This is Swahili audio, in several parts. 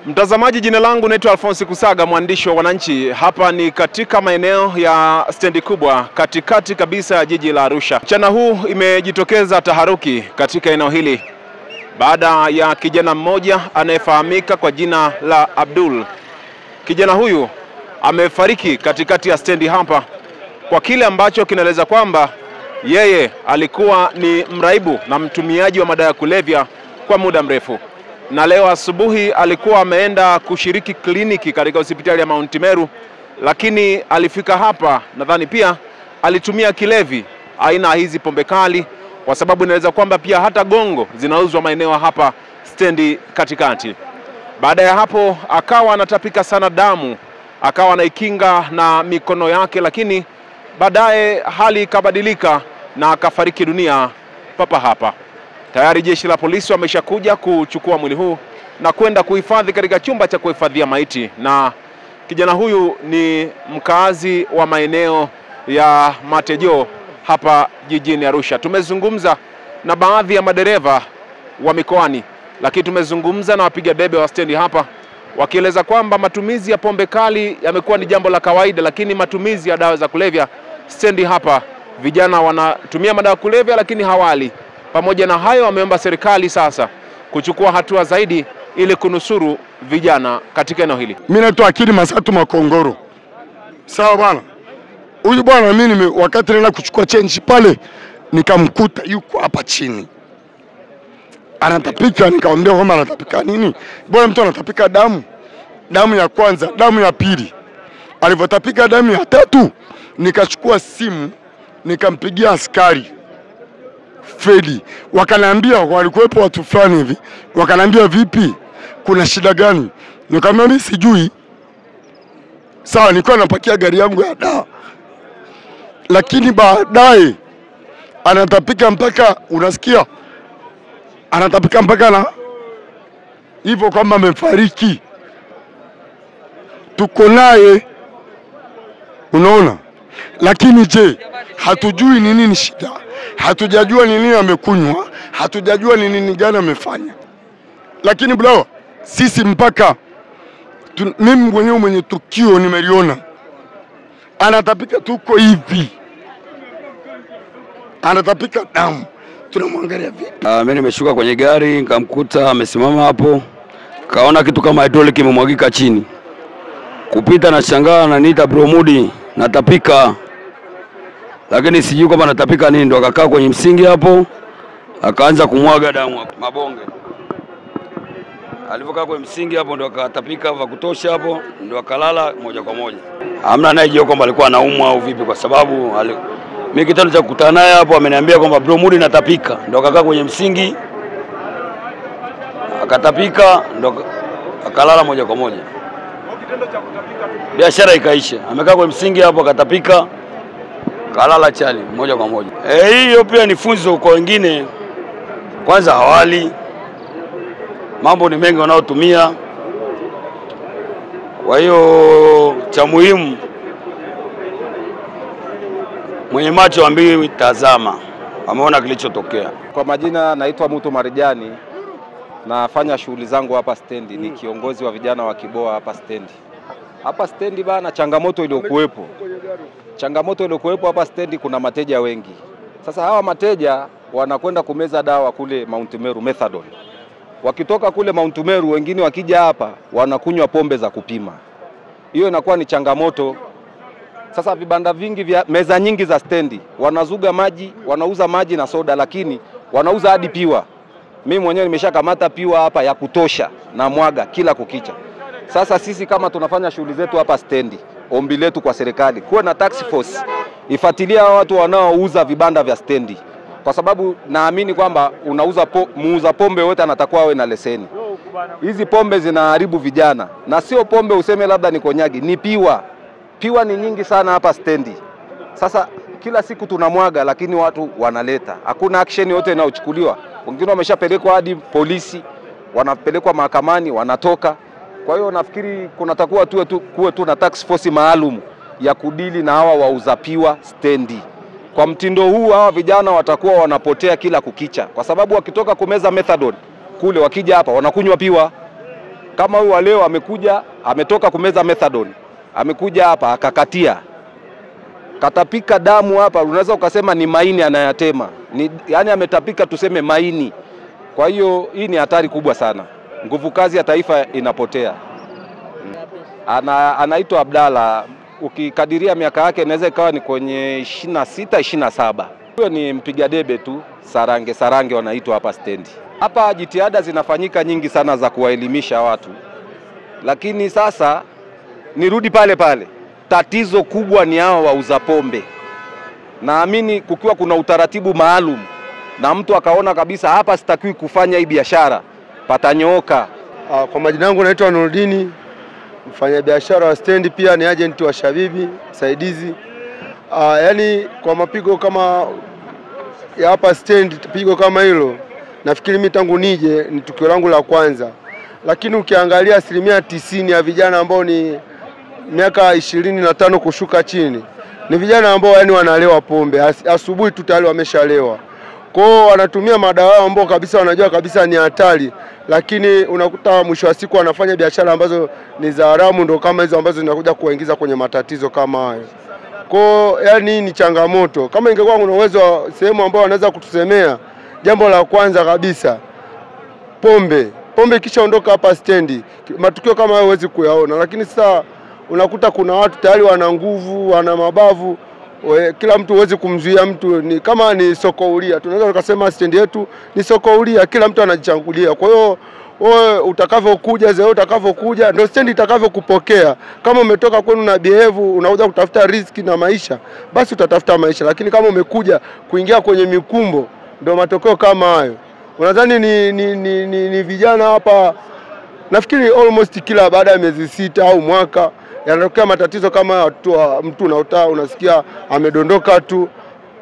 Mtazamaji, jina langu naitwa Alphonse Kusaga, mwandishi wa Wananchi. Hapa ni katika maeneo ya stendi kubwa katikati kabisa ya jiji la Arusha. Mchana huu imejitokeza taharuki katika eneo hili baada ya kijana mmoja anayefahamika kwa jina la Abdul. Kijana huyu amefariki katikati ya stendi hapa kwa kile ambacho kinaeleza kwamba yeye alikuwa ni mraibu na mtumiaji wa madawa ya kulevya kwa muda mrefu. Na leo asubuhi alikuwa ameenda kushiriki kliniki katika hospitali ya Mount Meru, lakini alifika hapa nadhani pia alitumia kilevi aina hizi pombe kali, kwa sababu inaweza kwamba pia hata gongo zinauzwa maeneo hapa stendi katikati. Baada ya hapo akawa anatapika sana damu, akawa anaikinga na mikono yake, lakini baadaye hali ikabadilika na akafariki dunia papa hapa. Tayari jeshi la polisi wameshakuja kuchukua mwili huu na kwenda kuhifadhi katika chumba cha kuhifadhia maiti. Na kijana huyu ni mkazi wa maeneo ya Matejo hapa jijini Arusha. Tumezungumza na baadhi ya madereva wa mikoani, lakini tumezungumza na wapiga debe wa stendi hapa wakieleza kwamba matumizi ya pombe kali yamekuwa ni jambo la kawaida, lakini matumizi ya dawa za kulevya stendi hapa, vijana wanatumia madawa ya kulevya lakini hawali. Pamoja na hayo, wameomba serikali sasa kuchukua hatua zaidi ili kunusuru vijana katika eneo hili. Mimi naitwa Akili Masatu Makongoro. Sawa bwana. Huyu bwana mimi wakati nenda kuchukua change pale nikamkuta yuko hapa chini. Anatapika, nikamwambia kwamba anatapika nini? Bwana mtu anatapika damu. Damu ya kwanza, damu ya pili. Alivyotapika damu ya tatu, nikachukua simu, nikampigia askari Fredi. Wakaniambia walikuwepo watu fulani hivi. Wakaniambia vipi? Kuna shida gani? Nikamwambia mimi sijui. Sawa, nilikuwa napakia gari yangu ya dawa. Lakini baadaye anatapika mpaka unasikia? Anatapika mpaka na hivyo kwamba amefariki. Tuko naye. Unaona? Lakini je, hatujui ni nini shida. Hatujajua ni nini amekunywa, hatujajua ni nini gani amefanya. Lakini bro, sisi mpaka mimi mwenyewe mwenye tukio nimeliona. Anatapika tuko hivi. Anatapika damu. Tunamwangalia vipi? Mimi nimeshuka kwenye gari, nikamkuta amesimama hapo. Kaona kitu kama hydraulic kimemwagika chini. Kupita na shangaa ananiita bro Mudi, natapika. Lakini sijui kama natapika nini, ndo akakaa kwenye msingi hapo, akaanza kumwaga damu hapo, mabonge. Alipokaa kwenye msingi hapo ndo akatapika vya kutosha hapo, ndo akalala moja kwa moja. Hamna anayejua kwamba alikuwa anaumwa au vipi, kwa sababu mimi kitendo cha kukutana naye hapo ameniambia kwamba bro Mudi natapika, ndo akakaa kwenye msingi akatapika, ndo akalala moja kwa moja. Kitendo cha kutapika biashara ikaisha. Amekaa kwenye msingi hapo akatapika, kalala chali moja kwa moja. Hiyo pia ni funzo kwa wengine. Kwanza hawali, mambo ni mengi wanaotumia. Kwa hiyo cha muhimu, mwenye macho ambiwi tazama, ameona kilichotokea. Kwa majina naitwa Muto Marijani, nafanya shughuli zangu hapa stendi, ni kiongozi wa vijana wa Kiboa hapa stendi. Hapa stendi bana, changamoto iliyokuwepo hapa stendi, kuna mateja wengi. Sasa hawa mateja wanakwenda kumeza dawa kule Mount Meru, methadone. Wakitoka kule Mount Meru, wengine wakija hapa wanakunywa pombe za kupima. Hiyo inakuwa ni changamoto. Sasa vibanda vingi vya meza nyingi za stendi wanazuga maji, wanauza maji na soda, lakini wanauza hadi piwa. Mimi mwenyewe nimeshakamata piwa hapa ya kutosha na mwaga kila kukicha. Sasa sisi kama tunafanya shughuli zetu hapa stendi, ombi letu kwa serikali, kuwe na task force ifuatilia watu wanaouza vibanda vya stendi, kwa sababu naamini kwamba muuza pombe wote anatakuwa awe na leseni. Hizi pombe zinaharibu vijana, na sio pombe useme labda ni konyagi, ni piwa. Piwa ni nyingi sana hapa stendi. Sasa kila siku tunamwaga, lakini watu wanaleta, hakuna action yote inayochukuliwa. Wengine wameshapelekwa hadi polisi, wanapelekwa mahakamani, wanatoka. Kwa hiyo nafikiri kunatakuwa kuwe tu na task force maalum ya kudili na hawa wauza piwa stendi. Kwa mtindo huu hawa vijana watakuwa wanapotea kila kukicha, kwa sababu wakitoka kumeza methadone kule wakija hapa wanakunywa piwa. Kama huyu leo amekuja, ametoka kumeza methadone, amekuja hapa akakatia, katapika damu hapa, unaweza ukasema ni maini anayatema, yani ametapika tuseme maini. Kwa hiyo hii ni hatari kubwa sana, nguvu kazi ya taifa inapotea. Anaitwa Abdalla, ukikadiria miaka yake inaweza ikawa ni kwenye 26 27. Huyo ni mpiga debe tu, sarange wanaitwa hapa stendi. Hapa jitihada zinafanyika nyingi sana za kuwaelimisha watu, lakini sasa nirudi pale pale, tatizo kubwa ni hao wauza pombe. Naamini kukiwa kuna utaratibu maalum na mtu akaona kabisa hapa sitakiwi kufanya hii biashara, patanyooka. Kwa majina yangu naitwa Nurdini, mfanya biashara wa stendi, pia ni agent wa Shabibi msaidizi. Yani kwa mapigo kama ya hapa stendi, pigo kama hilo, nafikiri mimi tangu nije ni tukio langu la kwanza. Lakini ukiangalia 90% ya vijana ambao ni miaka 25 kushuka chini ni vijana ambao yani wanalewa pombe, asubuhi tu tayari wameshalewa. Kwao wanatumia madawa ambao kabisa wanajua kabisa ni hatari, lakini unakuta mwisho wa siku wanafanya biashara ambazo ni za haramu, ndo kama hizo ambazo zinakuja kuwaingiza kwenye matatizo kama hayo. Kwao yani ni changamoto. Kama ingekuwa kuna uwezo wa sehemu ambao wanaweza kutusemea, jambo la kwanza kabisa, pombe kisha ondoka hapa stendi, matukio kama hayo huwezi kuyaona. Lakini sasa unakuta kuna watu tayari wana nguvu, wana mabavu, kila mtu huwezi kumzuia mtu. Ni kama ni soko huria, tunaweza tukasema stendi yetu ni soko huria, kila mtu anajichangulia. Kwa hiyo wewe utakavyokuja ndio stendi itakavyokupokea. Kama umetoka kwenu na behave, unaweza kutafuta riziki na maisha, basi utatafuta maisha. Lakini kama umekuja kuingia kwenye mikumbo, ndio matokeo kama hayo. Unadhani ni vijana hapa, nafikiri almost kila baada ya miezi 6 au mwaka yanatokea matatizo kama mtu unasikia amedondoka tu,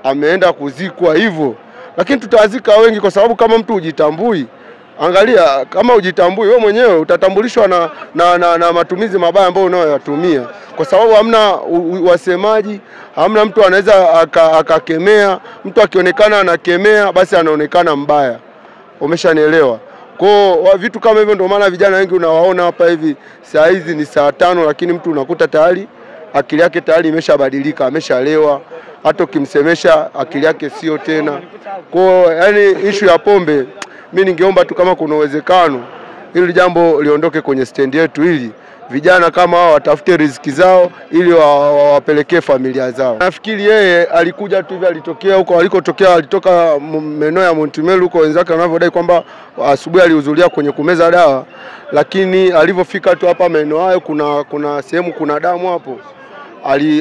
ameenda kuzikwa hivyo. Lakini tutazika wengi kwa sababu kama mtu hujitambui, angalia kama hujitambui wewe mwenyewe utatambulishwa na matumizi mabaya ambayo unayoyatumia, kwa sababu hamna wasemaji, hamna mtu anaweza akakemea. Mtu akionekana anakemea basi anaonekana mbaya, umeshanielewa? Kwa vitu kama hivyo ndio maana vijana wengi unawaona hapa hivi saa hizi ni saa 5, lakini mtu unakuta tayari akili yake tayari imeshabadilika, ameshalewa, hata ukimsemesha akili yake sio tena. Kwa yani issue ya pombe, mimi ningeomba tu kama kuna uwezekano ili jambo liondoke kwenye stendi yetu, ili vijana kama hao watafute riziki zao ili wapelekee familia zao. Nafikiri yeye alikuja tu hivi, alitokea huko alikotokea, alitoka maeneo ya Montemelu huko, wenzake wanavyodai kwamba asubuhi alihudhuria kwenye kumeza dawa, lakini alivyofika tu hapa maeneo hayo kuna sehemu kuna damu hapo,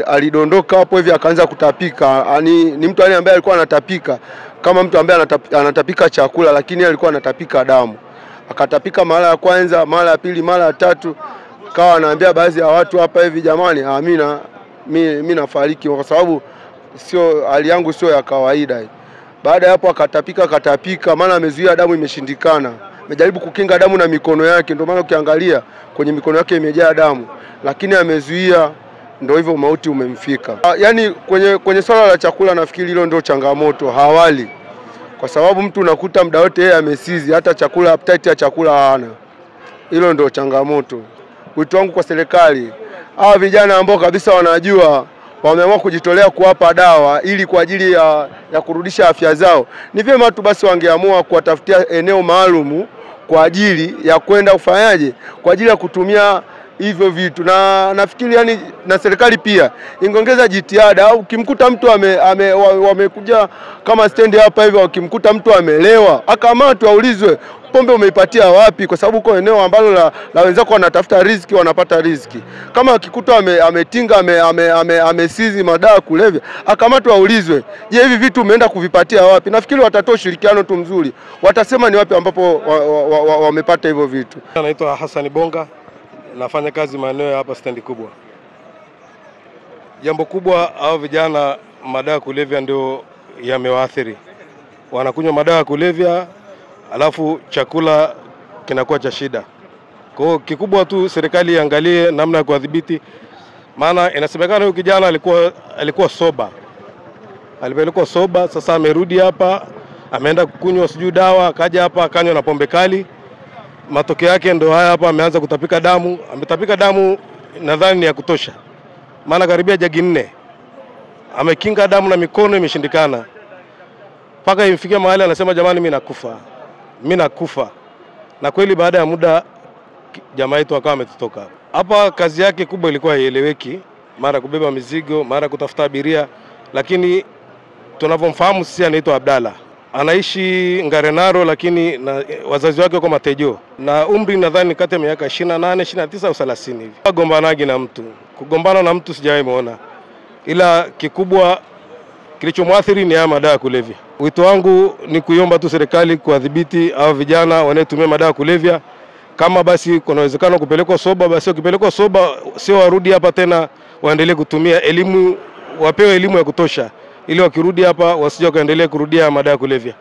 alidondoka hapo hivi akaanza kutapika. Ni mtu ambaye alikuwa anatapika kama mtu ambaye anatapika chakula, lakini alikuwa anatapika damu. Akatapika mara ya kwanza, mara ya pili, mara ya tatu. Kawa anaambia baadhi ya watu hapa hivi, jamani, mimi nafariki kwa sababu hali yangu sio ya kawaida. Baada ya hapo akatapika, maana amezuia damu imeshindikana. Amejaribu kukinga damu na mikono yake, ndio maana ukiangalia kwenye mikono yake imejaa damu, lakini amezuia, ndio hivyo mauti umemfika. Yaani kwenye swala la chakula nafikiri hilo ndio changamoto hawali. Kwa sababu mtu unakuta muda wote yeye amesizi, hata chakula, appetite ya chakula hana. Hilo ndio changamoto. Wito wangu kwa serikali, hawa vijana ambao kabisa wanajua wameamua kujitolea kuwapa dawa ili kwa ajili ya kurudisha afya zao, ni vyema tu basi wangeamua kuwatafutia eneo maalumu kwa ajili ya kwenda ufanyaje, kwa ajili ya kutumia hivyo vitu. Na nafikiri yani na serikali pia ingeongeza jitihada, au kimkuta mtu wamekuja kama stendi hapa hivi, wakimkuta mtu amelewa akamatwe, aulizwe pombe umeipatia wapi, kwa sababu uko eneo ambalo la wenzako wanatafuta riziki, wanapata riziki. Kama akikuta ametinga amesizi madawa kulevya, akamatwa, aulizwe, je, hivi vitu umeenda kuvipatia wapi? Nafikiri watatoa ushirikiano tu mzuri, watasema ni wapi ambapo wamepata hivyo vitu. Naitwa Hassan Bonga, nafanya kazi maeneo hapa stendi kubwa. Jambo kubwa, hao vijana madawa kulevya ndio yamewaathiri. Wanakunywa madawa kulevya, alafu chakula kinakuwa cha shida. Kwa hiyo kikubwa tu serikali iangalie namna ya kuadhibiti, maana inasemekana huyu kijana alikuwa soba. Alikuwa soba, sasa amerudi hapa, ameenda kunywa sijui dawa, akaja hapa akanywa na pombe kali. matokeo yake ndio haya hapa, ameanza kutapika damu. Ametapika damu nadhani ni ya kutosha, maana karibia jagi 4. Amekinga damu na mikono imeshindikana, mpaka imfikia mahali anasema jamani, mimi nakufa. Na kweli baada ya muda jamaa yetu akawa ametutoka hapa. Kazi yake kubwa ilikuwa haieleweki, mara kubeba mizigo, mara kutafuta abiria, lakini tunavyomfahamu sisi anaitwa Abdalla. Anaishi Ngarenaro, lakini na wazazi wake wako Matejo, na umri nadhani kati ya miaka 28, 29 au 30 hivi. Agombanagi na mtu, kugombana na mtu sijawahi muona, ila kikubwa kilichomwathiri ni madawa ya kulevya. Wito wangu ni kuiomba tu serikali kuadhibiti hao vijana wanaotumia madawa ya kulevya. Kama basi kuna uwezekano kupelekwa soba, basi ukipelekwa soba sio warudi hapa tena, waendelee kutumia. Wapewe elimu ya kutosha ili wakirudi hapa wasije kaendelee kurudia madawa ya kulevya.